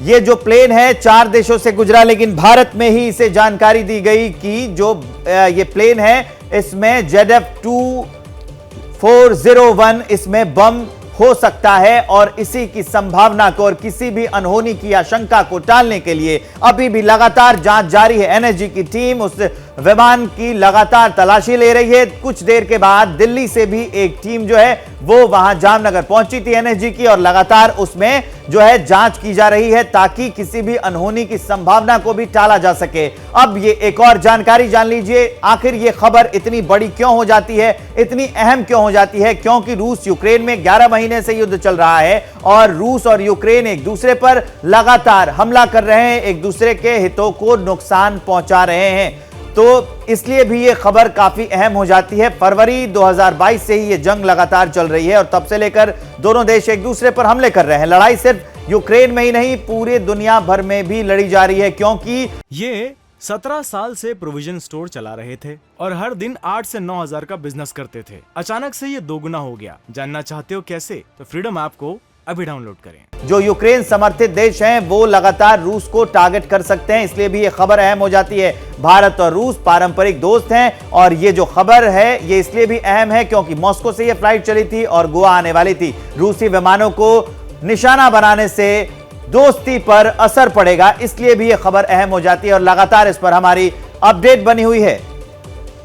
ये जो प्लेन है 4 देशों से गुजरा, लेकिन भारत में ही इसे जानकारी दी गई कि जो ये प्लेन है इसमें ZF2401 इसमें बम हो सकता है, और इसी की संभावना को और किसी भी अनहोनी की आशंका को टालने के लिए अभी भी लगातार जांच जारी है। एनएसजी की टीम उस विमान की लगातार तलाशी ले रही है। कुछ देर के बाद दिल्ली से भी एक टीम जो है वो वहां जामनगर पहुंची थी एनएसजी की, और लगातार उसमें जो है जांच की जा रही है ताकि किसी भी अनहोनी की संभावना को भी टाला जा सके। अब ये एक और जानकारी जान लीजिए, आखिर ये खबर इतनी बड़ी क्यों हो जाती है, इतनी अहम क्यों हो जाती है? क्योंकि रूस यूक्रेन में 11 महीने से युद्ध चल रहा है और रूस और यूक्रेन एक दूसरे पर लगातार हमला कर रहे हैं, एक दूसरे के हितों को नुकसान पहुंचा रहे हैं। तो इसलिए भी ये खबर काफी अहम हो जाती है। फरवरी 2022 से ही ये जंग लगातार चल रही है और तब से लेकर दोनों देश एक दूसरे पर हमले कर रहे हैं। लड़ाई सिर्फ यूक्रेन में ही नहीं, पूरे दुनिया भर में भी लड़ी जा रही है, क्योंकि ये 17 साल से प्रोविजन स्टोर चला रहे थे और हर दिन 8 से 9 हजार का बिजनेस करते थे। अचानक से ये दोगुना हो गया। जानना चाहते हो कैसे? तो फ्रीडम ऐप को अभी डाउनलोड करें। जो यूक्रेन समर्थित देश हैं वो लगातार रूस को टारगेट कर सकते हैं, इसलिए भी ये खबर अहम हो जाती है। भारत और रूस पारंपरिक दोस्त हैं और ये जो खबर है ये इसलिए भी अहम है क्योंकि मॉस्को से ये फ्लाइट चली थी और गोवा आने वाली थी। रूसी विमानों को निशाना बनाने से दोस्ती पर असर पड़ेगा, इसलिए भी ये खबर अहम हो जाती है और लगातार इस पर हमारी अपडेट बनी हुई है।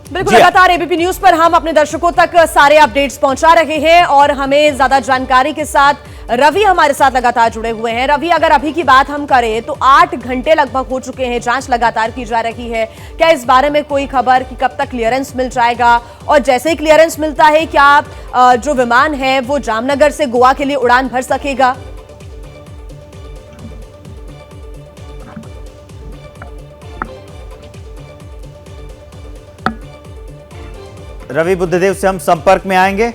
बिल्कुल, लगातार एबीपी न्यूज पर हम अपने दर्शकों तक सारे अपडेट्स पहुंचा रहे हैं और हमें ज्यादा जानकारी के साथ रवि हमारे साथ लगातार जुड़े हुए हैं। रवि, अगर अभी की बात हम करें तो 8 घंटे लगभग हो चुके हैं, जांच लगातार की जा रही है। क्या इस बारे में कोई खबर कि कब तक क्लियरेंस मिल जाएगा? और जैसे ही क्लियरेंस मिलता है क्या जो विमान है वो जामनगर से गोवा के लिए उड़ान भर सकेगा? रवि बुद्धदेव से हम संपर्क में आएंगे।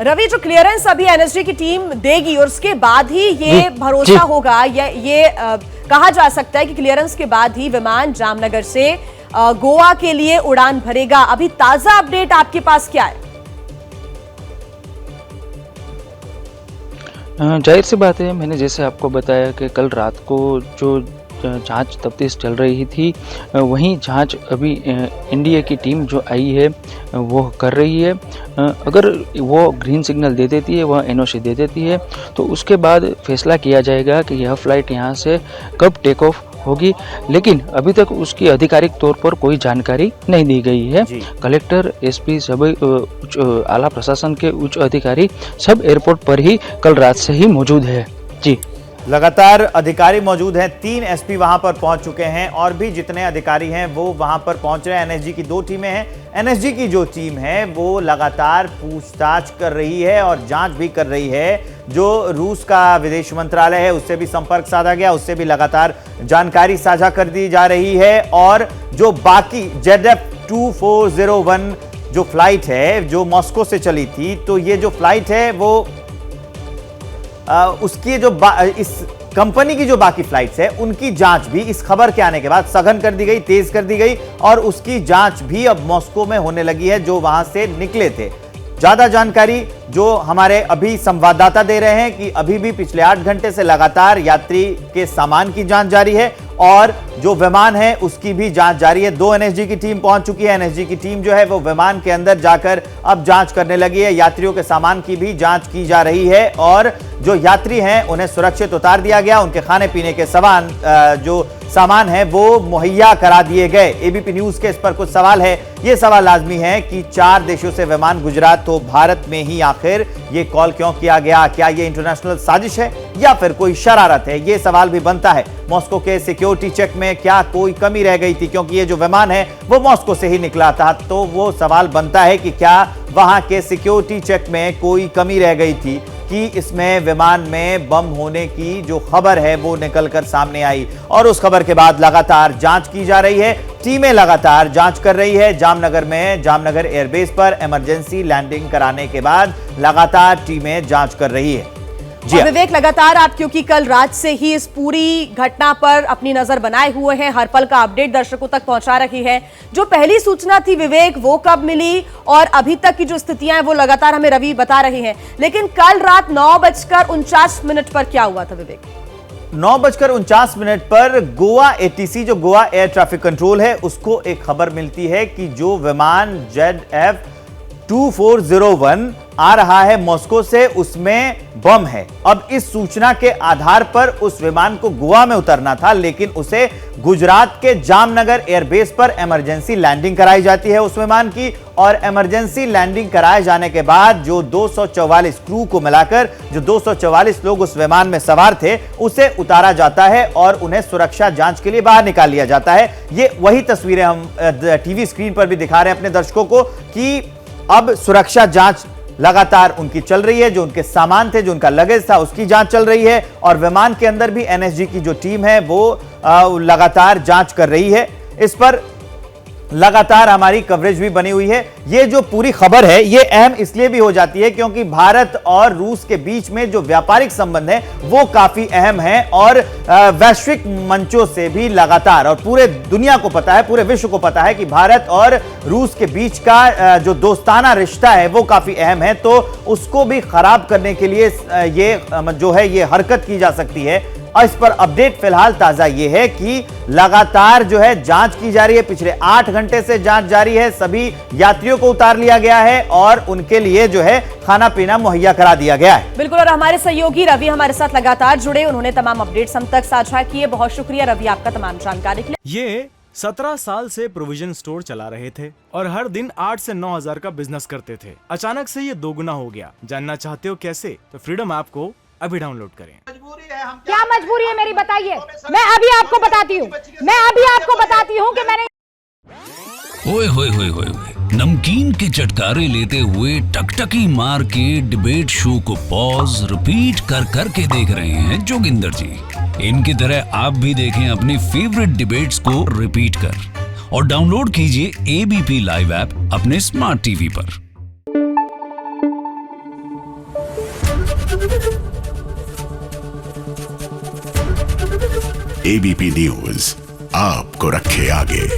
रवि, जो क्लियरेंस अभी एनएसजी की टीम देगी और उसके बाद ही ये भरोसा होगा या ये कहा जा सकता है कि क्लियरेंस के बाद ही विमान जामनगर से गोवा के लिए उड़ान भरेगा। अभी ताजा अपडेट आपके पास क्या है? जाहिर सी बात है, मैंने जैसे आपको बताया कि कल रात को जो जांच तफ्तीश चल रही थी, वहीं जांच अभी इंडिया की टीम जो आई है वो कर रही है। अगर वो ग्रीन सिग्नल दे देती है, वह एनओसी दे देती है, तो उसके बाद फैसला किया जाएगा कि यह फ्लाइट यहाँ से कब टेक ऑफ होगी। लेकिन अभी तक उसकी आधिकारिक तौर पर कोई जानकारी नहीं दी गई है। कलेक्टर, एसपी, सभी आला प्रशासन के उच्च अधिकारी सब एयरपोर्ट पर ही कल रात से ही मौजूद है। जी, लगातार अधिकारी मौजूद हैं। 3 एसपी वहां पर पहुंच चुके हैं और भी जितने अधिकारी हैं वो वहां पर पहुंच रहे हैं। एनएसजी की 2 टीमें हैं। एनएसजी की जो टीम है वो लगातार पूछताछ कर रही है और जांच भी कर रही है। जो रूस का विदेश मंत्रालय है उससे भी संपर्क साधा गया, उससे भी लगातार जानकारी साझा कर दी जा रही है। और जो बाकी ZF2401 जो फ्लाइट है जो मॉस्को से चली थी, तो ये जो फ्लाइट है वो उसकी जो इस कंपनी की जो बाकी फ्लाइट्स है उनकी जांच भी इस खबर के आने के बाद सघन कर दी गई, तेज कर दी गई और उसकी जांच भी अब मॉस्को में होने लगी है जो वहां से निकले थे। ज्यादा जानकारी जो हमारे अभी संवाददाता दे रहे हैं कि अभी भी पिछले 8 घंटे से लगातार यात्री के सामान की जांच जारी है और जो विमान है उसकी भी जांच जारी है। 2 एनएसजी की टीम पहुंच चुकी है। एनएसजी की टीम जो है वो विमान के अंदर जाकर अब जांच करने लगी है। यात्रियों के सामान की भी जांच की जा रही है और जो यात्री हैं उन्हें सुरक्षित उतार दिया गया। उनके खाने पीने के जो सामान है वो मुहैया करा दिए गए। एबीपी न्यूज के इस पर कुछ सवाल है। ये सवाल लाजमी है कि 4 देशों से विमान गुजरा तो भारत में ही आखिर ये कॉल क्यों किया गया? क्या ये इंटरनेशनल साजिश है या फिर कोई शरारत है? ये सवाल भी बनता है। मॉस्को के सिक्योरिटी चेक में क्या कोई कमी रह गई थी? क्योंकि ये जो विमान है वो मॉस्को से ही निकला था, तो वो सवाल बनता है कि क्या वहां के सिक्योरिटी चेक में कोई कमी रह गई थी कि इसमें विमान में बम होने की जो खबर है वो निकलकर सामने आई। और उस खबर के बाद लगातार जांच की जा रही है। टीमें लगातार जांच कर रही है। जामनगर में जामनगर एयरबेस पर इमरजेंसी लैंडिंग कराने के बाद लगातार टीमें जांच कर रही है। जी और हाँ। विवेक, लगातार आप क्योंकि कल रात से ही इस पूरी घटना पर अपनी नजर बनाए हुए हैं, हर पल का अपडेट दर्शकों तक पहुंचा रही है। जो पहली सूचना थी विवेक, वो कब मिली और अभी तक की जो स्थितियां हैं वो लगातार हमें रवि बता रहे हैं, लेकिन कल रात 9:49 पर क्या हुआ था विवेक? 9:49 पर गोवा एटीसी, जो गोवा एयर ट्रैफिक कंट्रोल है, उसको एक खबर मिलती है कि जो विमान ZF2401 आ रहा है मॉस्को से, उसमें बम है। अब इस सूचना के आधार पर उस विमान को गोवा में उतरना था, लेकिन उसे गुजरात के जामनगर एयरबेस पर इमरजेंसी लैंडिंग कराई जाती है उस विमान की। और इमरजेंसी लैंडिंग कराए जाने के बाद जो 244 क्रू को मिलाकर जो 244 लोग उस विमान में सवार थे, उसे उतारा जाता है और उन्हें सुरक्षा जांच के लिए बाहर निकाल लिया जाता है। ये वही तस्वीरें हम टीवी स्क्रीन पर भी दिखा रहे हैं अपने दर्शकों को कि अब सुरक्षा जांच लगातार उनकी चल रही है। जो उनके सामान थे, जो उनका लगेज था, उसकी जांच चल रही है और विमान के अंदर भी एनएसजी की जो टीम है वो लगातार जांच कर रही है। इस पर लगातार हमारी कवरेज भी बनी हुई है। ये जो पूरी खबर है ये अहम इसलिए भी हो जाती है क्योंकि भारत और रूस के बीच में जो व्यापारिक संबंध है वो काफी अहम है और वैश्विक मंचों से भी लगातार, और पूरे दुनिया को पता है, पूरे विश्व को पता है कि भारत और रूस के बीच का जो दोस्ताना रिश्ता है वो काफी अहम है। तो उसको भी खराब करने के लिए ये जो है ये हरकत की जा सकती है। और इस पर अपडेट फिलहाल ताजा ये है कि लगातार जो है जांच की जा रही है। पिछले 8 घंटे से जांच जारी है। सभी यात्रियों को उतार लिया गया है और उनके लिए जो है खाना पीना मुहैया करा दिया गया है। बिल्कुल, और हमारे सहयोगी रवि हमारे साथ लगातार जुड़े, उन्होंने तमाम अपडेट्स हम तक साझा किए। बहुत शुक्रिया रवि आपका तमाम जानकारी के लिए। ये 17 साल से प्रोविजन स्टोर चला रहे थे और हर दिन 8 से 9 हजार का बिजनेस करते थे। अचानक से ये दोगुना हो गया। जानना चाहते हो कैसे? तो फ्रीडम ऐप को अभी डाउनलोड करें। क्या मजबूरी है मेरी, बताइए। मैं अभी आपको बताती हूँ कि मैंने ओए होए होए होए नमकीन के चटकारे लेते हुए टकटकी मार के डिबेट शो को पॉज रिपीट कर करके देख रहे हैं जोगिंदर जी। इनकी तरह आप भी देखें अपनी फेवरेट डिबेट्स को रिपीट कर और डाउनलोड कीजिए एबीपी लाइव ऐप अपने स्मार्ट टीवी पर। एबीपी न्यूज आपको रखे आगे।